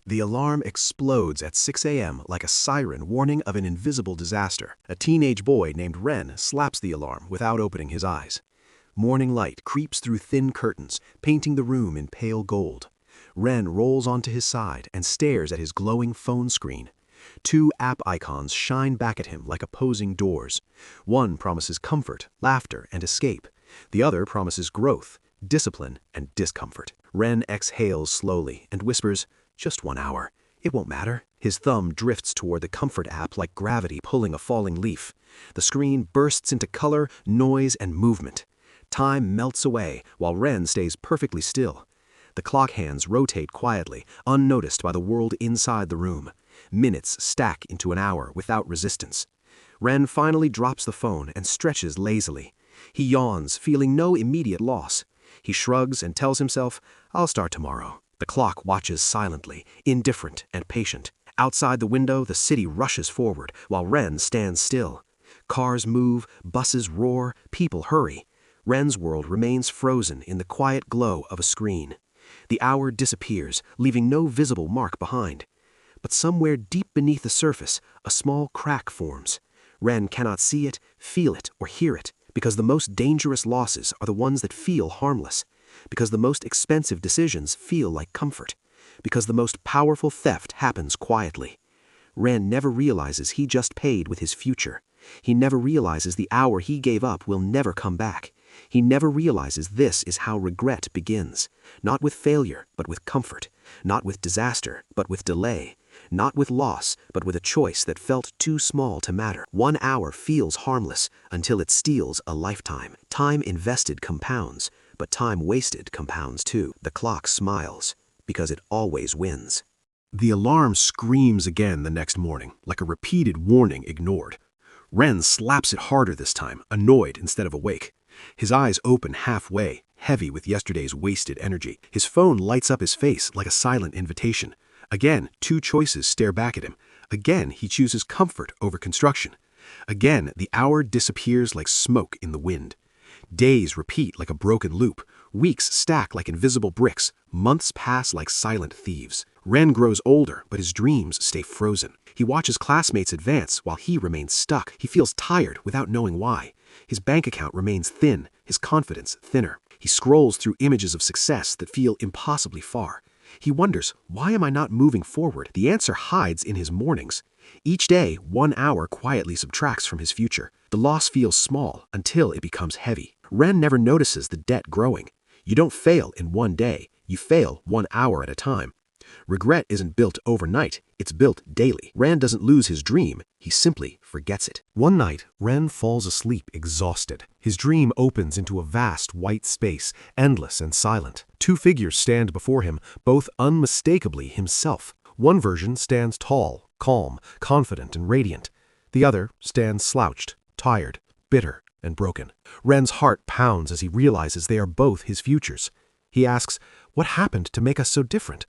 The alarm explodes at 6 a.m. like a siren warning of an invisible disaster. A teenage boy named Ren slaps the alarm without opening his eyes. Morning light creeps through thin curtains, painting the room in pale gold. Ren rolls onto his side and stares at his glowing phone screen. Two app icons shine back at him like opposing doors. One promises comfort, laughter, and escape. The other promises growth, discipline, and discomfort. Ren exhales slowly and whispers, "Just 1 hour. It won't matter." His thumb drifts toward the comfort app like gravity pulling a falling leaf. The screen bursts into color, noise, and movement. Time melts away while Ren stays perfectly still. The clock hands rotate quietly, unnoticed by the world inside the room. Minutes stack into an hour without resistance. Ren finally drops the phone and stretches lazily. He yawns, feeling no immediate loss. He shrugs and tells himself, "I'll start tomorrow." The clock watches silently, indifferent and patient. Outside the window, the city rushes forward, while Ren stands still. Cars move, buses roar, people hurry. Ren's world remains frozen in the quiet glow of a screen. The hour disappears, leaving no visible mark behind. But somewhere deep beneath the surface, a small crack forms. Ren cannot see it, feel it, or hear it, because the most dangerous losses are the ones that feel harmless. Because the most expensive decisions feel like comfort. Because the most powerful theft happens quietly. Ren never realizes he just paid with his future. He never realizes the hour he gave up will never come back. He never realizes this is how regret begins. Not with failure, but with comfort. Not with disaster, but with delay. Not with loss, but with a choice that felt too small to matter. 1 hour feels harmless until it steals a lifetime. Time invested compounds, but time wasted compounds too. The clock smiles, because it always wins. The alarm screams again the next morning, like a repeated warning ignored. Ren slaps it harder this time, annoyed instead of awake. His eyes open halfway, heavy with yesterday's wasted energy. His phone lights up his face like a silent invitation. Again, two choices stare back at him. Again, he chooses comfort over construction. Again, the hour disappears like smoke in the wind. Days repeat like a broken loop. Weeks stack like invisible bricks. Months pass like silent thieves. Ren grows older, but his dreams stay frozen. He watches classmates advance while he remains stuck. He feels tired without knowing why. His bank account remains thin, his confidence thinner. He scrolls through images of success that feel impossibly far. He wonders, why am I not moving forward? The answer hides in his mornings. Each day, 1 hour quietly subtracts from his future. The loss feels small until it becomes heavy. Ren never notices the debt growing. You don't fail in 1 day. You fail 1 hour at a time. Regret isn't built overnight, it's built daily. Ren doesn't lose his dream, he simply forgets it. One night, Ren falls asleep exhausted. His dream opens into a vast white space, endless and silent. Two figures stand before him, both unmistakably himself. One version stands tall, calm, confident, and radiant. The other stands slouched, tired, bitter, and broken. Ren's heart pounds as he realizes they are both his futures. He asks, "What happened to make us so different?"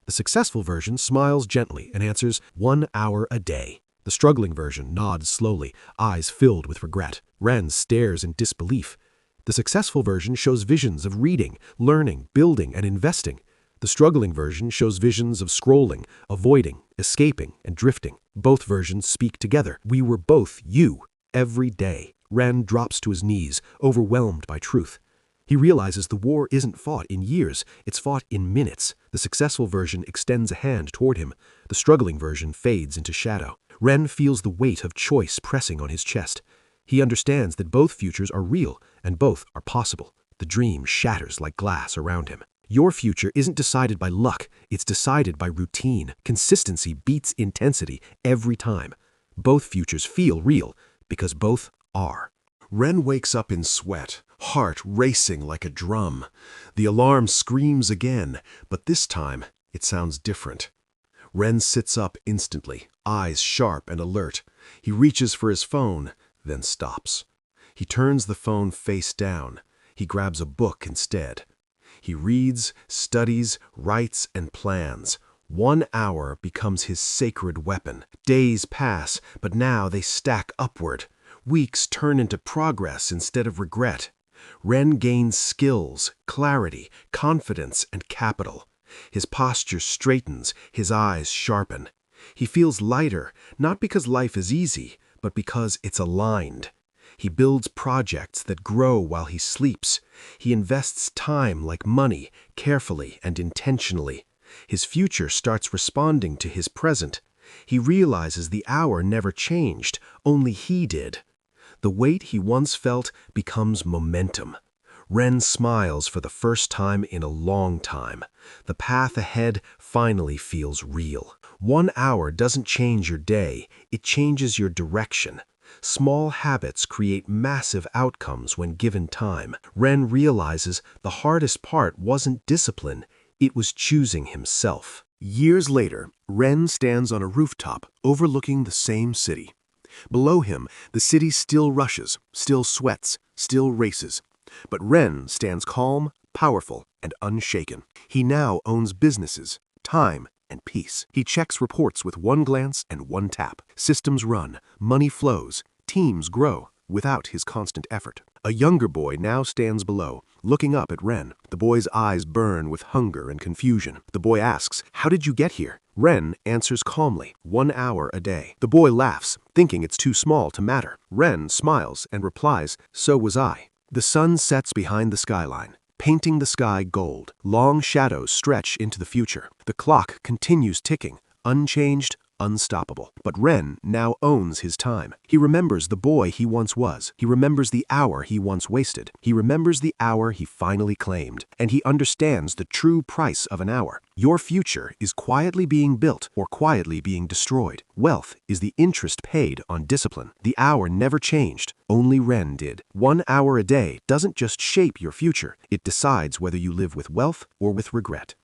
The successful version smiles gently and answers, 1 hour a day. The struggling version nods slowly, eyes filled with regret. Ren stares in disbelief. The successful version shows visions of reading, learning, building, and investing. The struggling version shows visions of scrolling, avoiding, escaping, and drifting. Both versions speak together. We were both you, every day. Ren drops to his knees, overwhelmed by truth. He realizes the war isn't fought in years, it's fought in minutes. The successful version extends a hand toward him. The struggling version fades into shadow. Ren feels the weight of choice pressing on his chest. He understands that both futures are real and both are possible. The dream shatters like glass around him. Your future isn't decided by luck, it's decided by routine. Consistency beats intensity every time. Both futures feel real because both are. Ren wakes up in sweat, heart racing like a drum. The alarm screams again, but this time it sounds different. Ren sits up instantly, eyes sharp and alert. He reaches for his phone, then stops. He turns the phone face down. He grabs a book instead. He reads, studies, writes, and plans. 1 hour becomes his sacred weapon. Days pass, but now they stack upward. Weeks turn into progress instead of regret. Ren gains skills, clarity, confidence, and capital. His posture straightens, his eyes sharpen. He feels lighter, not because life is easy, but because it's aligned. He builds projects that grow while he sleeps. He invests time like money, carefully and intentionally. His future starts responding to his present. He realizes the hour never changed, only he did. The weight he once felt becomes momentum. Ren smiles for the first time in a long time. The path ahead finally feels real. 1 hour doesn't change your day, it changes your direction. Small habits create massive outcomes when given time. Ren realizes the hardest part wasn't discipline, it was choosing himself. Years later, Ren stands on a rooftop overlooking the same city. Below him, the city still rushes, still sweats, still races. But Ren stands calm, powerful, and unshaken. He now owns businesses, time, and peace. He checks reports with one glance and one tap. Systems run, money flows, teams grow without his constant effort. A younger boy now stands below, looking up at Ren. The boy's eyes burn with hunger and confusion. The boy asks, "How did you get here?" Ren answers calmly, 1 hour a day. The boy laughs, thinking it's too small to matter. Ren smiles and replies, "So was I." The sun sets behind the skyline, painting the sky gold. Long shadows stretch into the future. The clock continues ticking, unchanged, unstoppable. But Ren now owns his time. He remembers the boy he once was. He remembers the hour he once wasted. He remembers the hour he finally claimed. And he understands the true price of an hour. Your future is quietly being built or quietly being destroyed. Wealth is the interest paid on discipline. The hour never changed. Only Ren did. 1 hour a day doesn't just shape your future. It decides whether you live with wealth or with regret.